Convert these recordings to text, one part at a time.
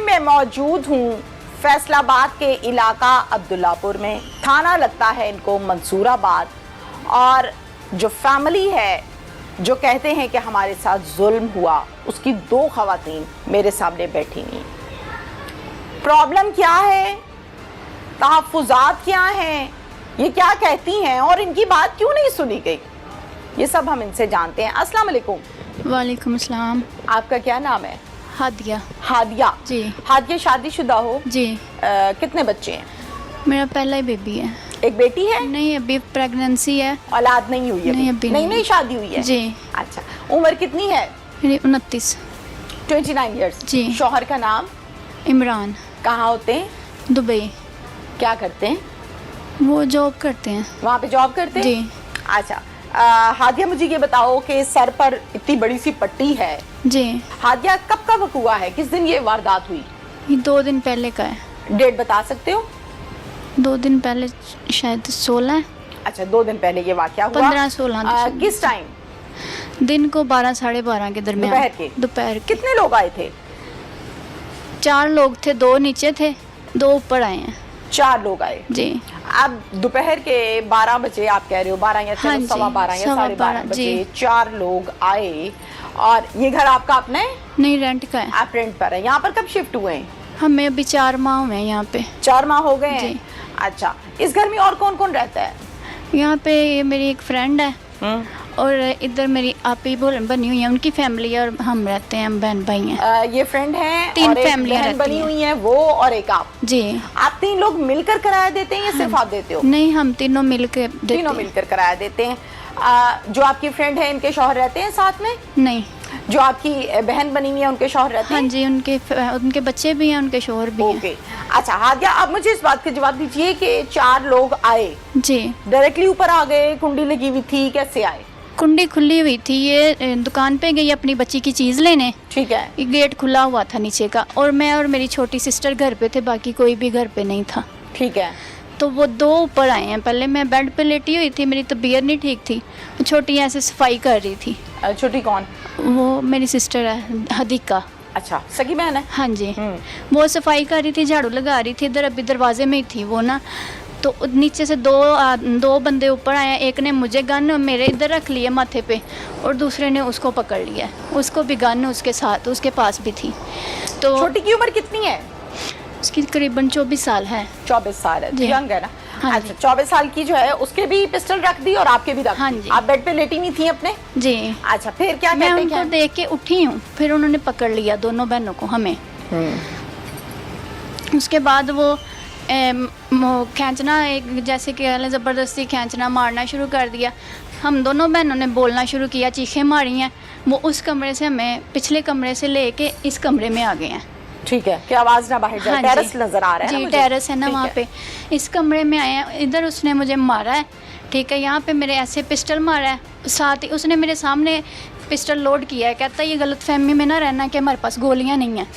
मैं मौजूद हूँ फैसलाबाद के इलाका अब्दुल्लापुर में। थाना लगता है इनको मंसूराबाद। और जो फैमिली है जो कहते हैं कि हमारे साथ जुल्म हुआ, उसकी दो खवातीन मेरे सामने बैठी हुई। प्रॉब्लम क्या है, तहफ़्फ़ुज़ात क्या हैं, ये क्या कहती हैं और इनकी बात क्यों नहीं सुनी गई, ये सब हम इनसे जानते हैं। अस्सलाम वालेकुम। वालेकुम अस्सलाम। आपका क्या नाम है? हादिया। हादिया जी। हादिया शादीशुदा हो? जी। कितने बच्चे हैं? मेरा पहला ही बेबी है। एक बेटी है? नहीं, अभी प्रेगनेंसी है। औलाद नहीं हुई है? नहीं, अभी नहीं शादी हुई है? जी। अच्छा, उम्र कितनी है? मेरी 29। 29 ईयर्स। जी। शौहर का नाम? इमरान। कहाँ होते हैं? दुबई। क्या करते हैं? वो जॉब करते हैं। वहाँ पे जॉब करते हैं? जी। अच्छा, हादिया मुझे ये बताओ कि सर पर इतनी बड़ी सी पट्टी है। जी। हादिया कब का हुआ है, किस दिन ये वारदात हुई? ये 2 दिन पहले का है। डेट बता सकते हो? 2 दिन पहले, शायद 16 है। अच्छा, 2 दिन पहले ये वाकया हुआ। 15-16 किस टाइम? दिन को 12 साढ़े 12 के दरमियान। दोपहर के? दोपहर के। कितने लोग आए थे? 4 लोग थे, 2 नीचे थे, 2 ऊपर आए हैं। 4 लोग आए। जी। अब दोपहर के 12 बजे आप कह रहे हो, 12 या हाँ जी, 12:15 या 12:30 बजे जी। 4 लोग आए। और ये घर आपका अपना है? नहीं, रेंट का है। आप रेंट पर है। यहाँ पर कब शिफ्ट हुए हैं? हमें अभी 4 माह हुए हैं यहाँ पे। 4 माह हो गए हैं? जी। अच्छा, इस घर में और कौन कौन रहता है? यहाँ पे ये मेरी एक फ्रेंड है और इधर मेरी आपी बनी हुई है, उनकी फैमिली है, और हम रहते हैं, हम बहन भाई हैं। ये फ्रेंड हैं 3 और एक फैमिलियाँ बहन रहती बनी हैं। हुई हैं, वो और एक आप। जी। आप 3 लोग मिलकर किराया देते हैं या सिर्फ आप देते हो? नहीं, हम तीनों मिलकर देते तीनों हैं। मिलकर किराया देते हैं। जो आपकी फ्रेंड है, इनके शौहर रहते हैं साथ में? नहीं। जो आपकी बहन बनी हुई है, उनके शौहर रहते हाँ हैं? जी, उनके बच्चे भी हैं, उनके शोहर भी हैं। ओके। अच्छा हादिया, अब मुझे इस बात का जवाब दीजिए कि 4 लोग आए, जी। डायरेक्टली ऊपर आ गए, कुंडी लगी हुई थी, कैसे आए? कुंडी खुली हुई थी, ये दुकान पे गई अपनी बच्ची की चीज़ लेने। ठीक है। ये गेट खुला हुआ था नीचे का, और मैं और मेरी छोटी सिस्टर घर पे थे, बाकी कोई भी घर पे नहीं था। ठीक है। तो वो 2 ऊपर आए हैं। पहले मैं बेड पे लेटी हुई थी, मेरी तबीयत नहीं ठीक थी, छोटी ऐसे सफाई कर रही थी। छोटी कौन? वो मेरी सिस्टर है, हदीका। अच्छा, सगी बहन है? हाँ जी। वो सफाई कर रही थी, झाड़ू लगा रही थी, इधर अभी दरवाजे में ही थी वो ना। तो नीचे से दो बंदे ऊपर आए हैं, एक ने मुझे गन मेरे इधर रख लिया माथे पे, और दूसरे ने उसको पकड़ लिया, उसको भी गन उसके साथ उसके पास भी थी। तो छोटी की उम्र कितनी है? उसकी तकरीबन 24 साल है। 24 साल है, जी। यंग है ना? हाँ अच्छा, जी। 24 साल की जो है उसके भी पिस्टल रख दी और आपके भी रख हाँ दी। जी। आप बेड पे लेटी हुई थी अपने? जी। अच्छा, फिर क्या मैं कहते उनको हैं? देख के उठी हूँ, फिर उन्होंने पकड़ लिया दोनों बहनों को, हमें। उसके बाद वो खींचना, एक जैसे कि ज़बरदस्ती खींचना मारना शुरू कर दिया। हम दोनों बहनों ने बोलना शुरू किया, चीखें मारी हैं। वो उस कमरे से हमें पिछले कमरे से लेके इस कमरे में आ गए हैं। ठीक है, कि आवाज ना बाहर जाए। हाँ टेरेस जी। नजर आ रहा है जी, ना मुझे? टेरेस है ना ठीक वहाँ पे। इस कमरे में आए हैं, इधर उसने मुझे मारा है, ठीक है, यहाँ पे मेरे ऐसे पिस्टल मारा है, साथ ही उसने मेरे सामने पिस्टल लोड किया है। कहता है ये गलतफहमी में ना रहना कि हमारे पास गोलियाँ नहीं हैं,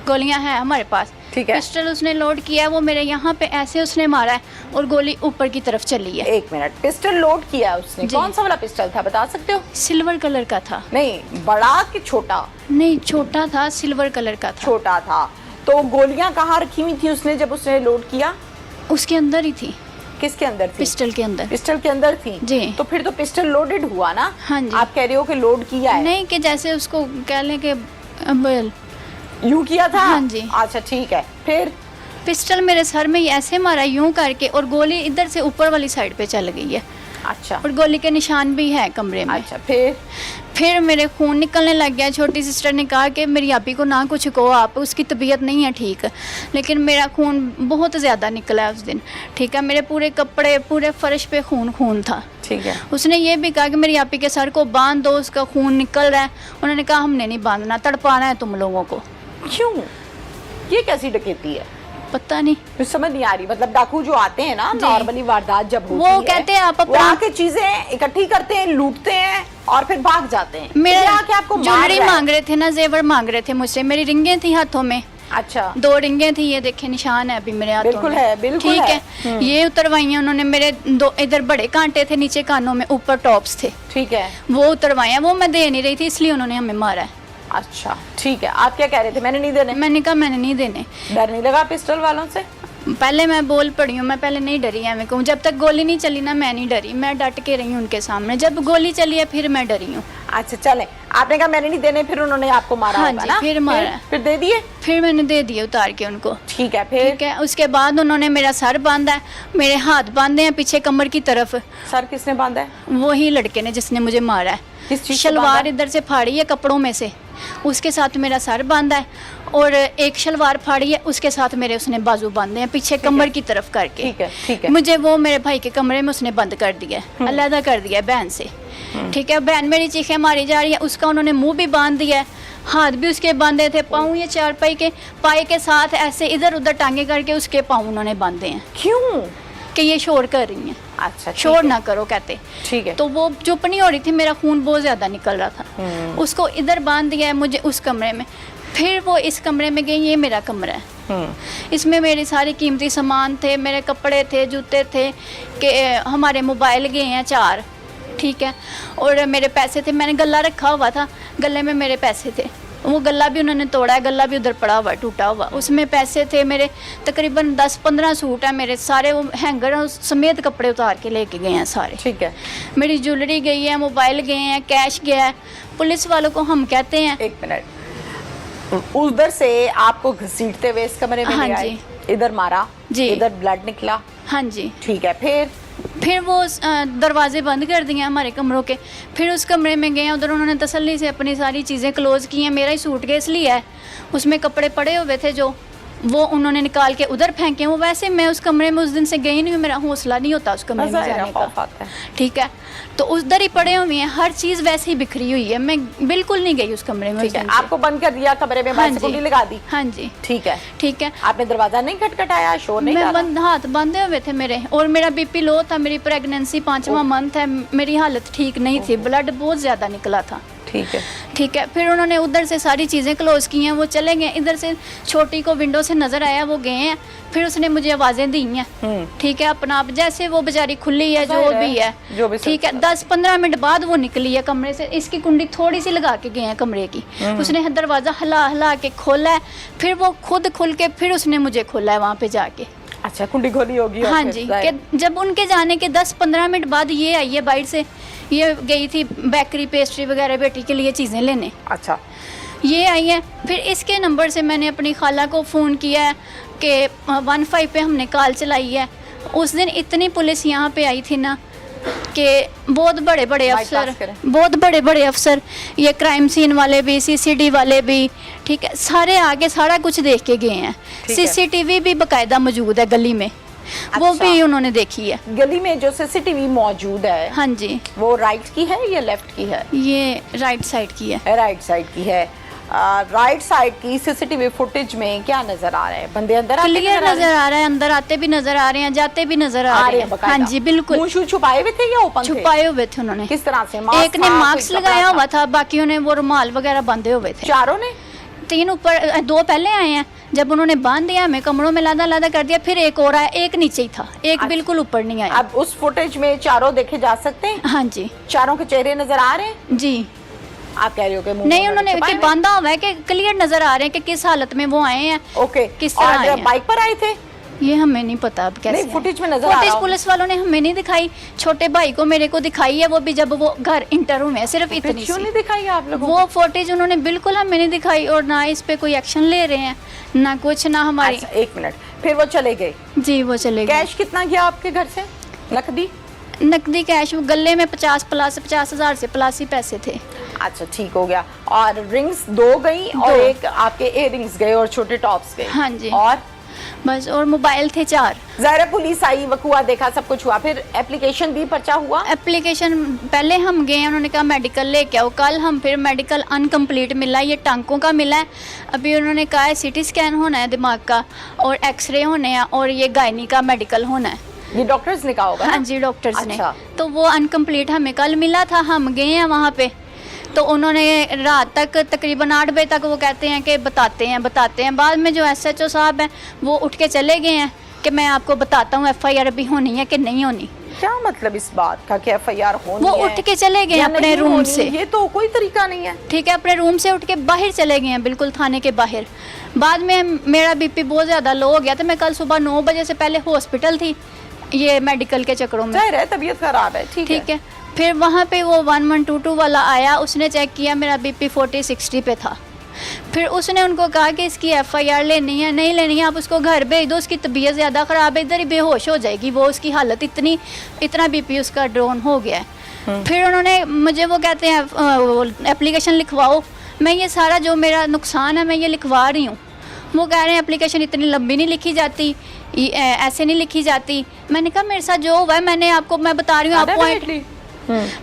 गोलियाँ हैं हमारे पास। ठीक है। पिस्टल उसने लोड किया है, वो मेरे यहाँ पे ऐसे उसने मारा है, और गोली ऊपर की तरफ चली है। 1 मिनट, पिस्टल लोड किया उसने? जी। कौन सा वाला पिस्टल था, बता सकते हो? सिल्वर कलर का था। नहीं, बड़ा कि छोटा? नहीं, छोटा था, सिल्वर कलर का था। छोटा था। तो गोलियां कहाँ रखी हुई थी उसने जब उसने लोड किया? उसके अंदर ही थी। किसके अंदर थी? पिस्टल के अंदर। पिस्टल के अंदर थी? जी। तो फिर तो पिस्टल लोडेड हुआ ना? हाँ जी। आप कह रहे हो कि लोड किया है? नहीं, कि जैसे उसको कह लें कि यूं किया था? हाँ जी। अच्छा, ठीक है। फिर पिस्टल मेरे सर में ऐसे मारा यूं करके, और गोली इधर से ऊपर वाली साइड पे चल गई है। अच्छा। और गोली के निशान भी है कमरे में। अच्छा, फिर मेरे खून निकलने लग गया। छोटी सिस्टर ने कहा कि मेरी आपी को ना कुछ कहो, आप, उसकी तबीयत नहीं है ठीक। लेकिन मेरा खून बहुत ज़्यादा निकला है उस दिन, ठीक है। मेरे पूरे कपड़े, पूरे फर्श पे खून था। ठीक है। उसने ये भी कहा कि मेरी आपी के सर को बांध दो, उसका खून निकल रहा है। उन्होंने कहा हमने नहीं बांधना, तड़पाना है तुम लोगों को। क्यों? ये कैसी डकैती है? पता नहीं, कुछ समझ नहीं आ रही। मतलब डाकू जो आते हैं ना, नॉर्मली वारदात जब होती है, वो कहते हैं आप वो अपना आके चीजें इकट्ठी करते हैं, लूटते हैं और फिर भाग जाते हैं। मेरे ये आके आपको मार ज्वेलरी रहा है। मांग रहे थे ना, जेवर मांग रहे थे मुझसे। मेरी रिंगें थी हाथों में, अच्छा। 2 रिंगें थी, ये देखे निशान है अभी मेरे हाथों बिल्कुल में। है, बिल्कुल ठीक है। ये उतरवाई हैं उन्होंने। मेरे 2 इधर बड़े कांटे थे नीचे कानों में, ऊपर टॉप्स थे, ठीक है। वो उतरवाए हैं। वो मैं दे नहीं रही थी, इसलिए उन्होंने हमें मारा है। अच्छा ठीक है, आप क्या कह रहे थे? मैंने नहीं देने। मैंने कहा मैंने नहीं देने। डर नहीं लगा पिस्टल वालों से? पहले मैं बोल पड़ी हूँ, मैं पहले नहीं डरी है, मैं कहूँ जब तक गोली नहीं चली ना मैं नहीं डरी, मैं डट के रही हूँ उनके सामने। जब गोली चली है फिर मैं डरी हूँ। अच्छा चले, आपने कहा मैंने नहीं देने, फिर उन्होंने आपको मारा हाँ होगा जी, ना? फिर मारा। फिर दे दिए? फिर मैंने दे दिए उतार के उनको। ठीक है, फिर? ठीक है, उसके बाद उन्होंने मेरा सर बांधा है, मेरे हाथ बांधे हैं पीछे कमर की तरफ। सर किसने बांधा है? वही लड़के ने जिसने मुझे मारा है। किस चीज़ से बांधा शलवार है? इधर से फाड़ी है कपड़ों में से, उसके साथ मेरा सर बांधा है, और एक शलवार फाड़ी है उसके साथ मेरे उसने बाजू बांधे हैं पीछे कमर की तरफ करके। ठीक है, ठीक है। मुझे वो मेरे भाई के कमरे में उसने बंद कर दिया है, अलहदा कर दिया है बहन से। ठीक है, बहन मेरी चीखें मारी जा रही है, उसका उन्होंने मुंह भी बांध दिया है, हाथ भी उसके बांधे थे, पाँव ये चारपाई के पाए के साथ ऐसे इधर उधर टांगे करके उसके पाँव उन्होंने बांधे हैं क्यों? कि ये शोर कर रही हैं। अच्छा, ठीक शोर है। ना करो कहते। ठीक है। तो वो चुप नहीं हो रही थी, मेरा खून बहुत ज़्यादा निकल रहा था। उसको इधर बांध दिया है मुझे उस कमरे में, फिर वो इस कमरे में गई, ये मेरा कमरा है, इसमें मेरे सारे कीमती सामान थे, मेरे कपड़े थे, जूते थे, कि हमारे मोबाइल गए हैं 4। ठीक है, और मेरे पैसे थे, मैंने गला रखा हुआ था, गले में मेरे पैसे थे, वो गला भी उन्होंने तोड़ा है, गला भी उधर पड़ा हुआ टूटा हुआ, उसमें पैसे थे मेरे। तकरीबन 10-15 सूट है मेरे सारे, वो हैंगर समेत कपड़े उतार के लेके गए हैं सारे। ठीक है। मेरी ज्वेलरी गई है, मोबाइल गए हैं, कैश गया है। पुलिस वालों को हम कहते हैं। एक मिनट, उधर से आपको घसीटते हुए इस कमरे में हाँ ले आए, जी। इधर मारा जी। इधर ब्लड निकला। हाँ जी। ठीक है, फिर वो दरवाजे बंद कर दिए हमारे कमरों के, फिर उस कमरे में गए, उधर उन्होंने तसल्ली से अपनी सारी चीज़ें क्लोज की हैं। मेरा ही सूटकेस लिया है, उसमें कपड़े पड़े हुए थे जो, वो उन्होंने निकाल के उधर फेंके। वो वैसे मैं उस कमरे में उस दिन से गई नहीं हूँ, मेरा हौसला नहीं होता उस कमरे में जाने का। ठीक है, तो उधर ही पड़े हुए हैं, हर चीज़ वैसे ही बिखरी हुई है, मैं बिल्कुल नहीं गई उस कमरे में। ठीक है, आपको बंद कर दिया कमरे में, हाँ बाहर से कुंडी लगा दी। हाँ जी। ठीक है, ठीक है। आपने दरवाजा नहीं खटखटाया, शोर नहीं मैं डाला? हाथ बांधे हुए थे मेरे, और मेरा बीपी लो था, मेरी प्रेगनेंसी 5वां मंथ है, मेरी हालत ठीक नहीं थी, ब्लड बहुत ज़्यादा निकला था। ठीक है। ठीक है, फिर उन्होंने उधर से सारी चीज़ें क्लोज की हैं, वो चले गए। इधर से छोटी को विंडो से नज़र आया, वो गए हैं, फिर उसने मुझे आवाज़ें दी हैं। ठीक है, अपना आप जैसे वो बेचारी खुली है जो भी है, ठीक है। 10-15 मिनट बाद वो निकली है कमरे से, इसकी कुंडी थोड़ी सी लगा के गए हैं कमरे की, उसने दरवाज़ा हिला हिला के खोला है, फिर वो खुद खुल के फिर उसने मुझे खोला है वहाँ पे जाके। अच्छा, कुंडी खोली होगी? हाँ जी, कि जब उनके जाने के 10-15 मिनट बाद ये आई है बाहर से, ये गई थी बेकरी पेस्ट्री वगैरह बेटी के लिए चीज़ें लेने। अच्छा, ये आई है, फिर इसके नंबर से मैंने अपनी खाला को फ़ोन किया है कि 15 पे हमने कॉल चलाई है। उस दिन इतनी पुलिस यहाँ पे आई थी ना, कि बहुत बड़े बड़े अफसर, ये क्राइम सीन वाले भी, CCD वाले भी, ठीक है, सारे आगे सारा कुछ देख के गए हैं। CCTV भी बाकायदा मौजूद है गली में। अच्छा। वो भी उन्होंने देखी है। गली में जो CCTV मौजूद है, हाँ जी, वो राइट की है या लेफ्ट की है? ये राइट साइड की है। राइट साइड की है। राइट साइड की CCTV फुटेज में क्या नजर आ रहा है? बंदे अंदर क्लियर नजर आ रहा है, अंदर आते भी नजर आ रहे हैं, जाते भी नजर आ रहे हैं। हाँ जी, बिल्कुल। मुंह छुपाए हुए थे या ओपन थे? छुपाए हुए थे उन्होंने। किस तरह से? एक ने मास्क लगाया हुआ था, बाकियों ने वो रुमाल वगैरह बांधे हुए थे। चारों ने? 3 ऊपर, 2 पहले आए हैं, जब उन्होंने बांध दिया हमें कमरों में लादा कर दिया, फिर एक और आया, एक नीचे ही था, एक बिल्कुल ऊपर नहीं आया। अब उस फुटेज में चारों देखे जा सकते हैं? हाँ जी। चारों के चेहरे नजर आ रहे हैं? जी। आप कह रहे हो कि नहीं, उन्होंने बांधा हुआ है कि क्लियर नजर आ रहे हैं कि किस हालत में वो आए हैं। ओके, किस तरह आए हैं। बाइक पर आए थे? ये हमें नहीं पता अब कैसे। नहीं, फुटेज में नजर आ रहा है। पुलिस वालों ने हमें नहीं दिखाई, छोटे भाई को मेरे को दिखाई है, वो भी जब वो घर इंटर हुए, सिर्फ इतनी क्यों नहीं दिखाई आप लोगों वो फुटेज उन्होंने बिल्कुल हमें नहीं दिखाई, और ना इस पे कोई एक्शन ले रहे हैं, ना कुछ, ना हमारी। अच्छा, 1 मिनट, फिर वो चले गए? जी, वो चले गए। कैश कितना गया आपके घर से? नकदी कैश गले में 50,000 से प्लस ही पैसे थे। अच्छा, ठीक हो गया। और रिंग्स 2 गई और एक आपके इयररिंग्स गए और छोटे टॉप्स गए? हाँ जी। और बस, और मोबाइल थे 4। ज़ाहिर पुलिस आई, वकूआ देखा, सब कुछ हुआ, फिर एप्लीकेशन दी, पर्चा हुआ? एप्लीकेशन पहले हम गए, उन्होंने कहा मेडिकल लेके आओ। कल हम फिर मेडिकल अनकम्प्लीट मिला, ये टांकों का मिला है। अभी उन्होंने कहा है CT स्कैन होना है दिमाग का, और एक्सरे होने हैं, और ये गायनी का मेडिकल होना है। ये डॉक्टर्स ने कहा होगा? हाँ जी, डॉक्टर्स ने। अच्छा। तो वो अनकम्प्लीट हमें कल मिला था, हम गए हैं वहाँ पे, तो उन्होंने रात तक तकरीबन 8 बजे तक वो कहते हैं कि बताते हैं। बाद में जो SHO साहब हैं वो उठ के चले गए हैं कि मैं आपको बताता हूँ FIR अभी होनी है कि नहीं होनी। क्या मतलब इस बात का कि एफआईआर होनी वो है उठ के चले गए या अपने नहीं रूम होनी? से। ये तो कोई तरीका नहीं है। ठीक है, अपने रूम से उठ के बाहर चले गए हैं, बिल्कुल थाने के बाहर। बाद में मेरा बीपी बहुत ज़्यादा लो हो गया था, मैं कल सुबह 9 बजे से पहले हॉस्पिटल थी, ये मेडिकल के चक्करों में। जाहिर है तबीयत खराब है, ठीक है। फिर वहाँ पे वो 1122 वाला आया, उसने चेक किया, मेरा बीपी 40-60 पे था। फिर उसने उनको कहा कि इसकी एफआईआर लेनी है, नहीं लेनी है, आप उसको घर भेज दो, उसकी तबीयत ज़्यादा ख़राब है, इधर ही बेहोश हो जाएगी वो, उसकी हालत इतना बीपी उसका डाउन हो गया है। फिर उन्होंने मुझे वो कहते हैं एप्लीकेशन लिखवाओ, मैं ये सारा जो मेरा नुकसान है मैं ये लिखवा रही हूँ। वो कह रहे हैं एप्लीकेशन इतनी लंबी नहीं लिखी जाती, ऐसे नहीं लिखी जाती। मैंने कहा मेरे साथ जो हुआ है मैंने आपको, मैं बता रही हूँ, आप पॉइंट,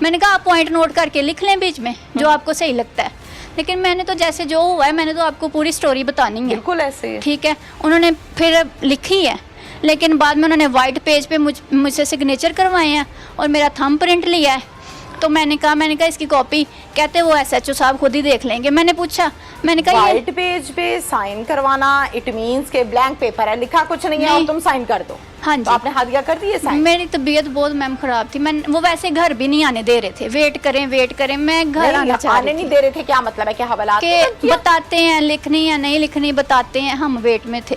मैंने कहा आप पॉइंट नोट करके लिख लें बीच में जो आपको सही लगता है, लेकिन मैंने तो जैसे जो हुआ है मैंने तो आपको पूरी स्टोरी बतानी है। बिल्कुल ऐसे ही। ठीक है, उन्होंने फिर लिखी है, लेकिन बाद में उन्होंने वाइट पेज पे मुझसे सिग्नेचर करवाए हैं और मेरा थंब प्रिंट लिया है। तो मैंने कहा इसकी कॉपी, कहते वो एसएचओ साहब खुद ही देख लेंगे। मैंने पूछा, मैंने कहा वाइट पेज पे साइन करवाना इट मींस के ब्लैंक पेपर है, लिखा कुछ नहीं है और तुम साइन कर दो। हाँ जी। तो आपने हाथ दिया कर दिए साइन? मेरी तबीयत बहुत मैम खराब थी, मैं वो वैसे घर भी नहीं आने दे रहे थे, वेट करें, मैं घर आना चाह रही थी। नहीं दे रहे थे, क्या मतलब है कि हवालात बताते हैं लिखनी या नहीं लिखनी, बताते हैं, हम वेट में थे।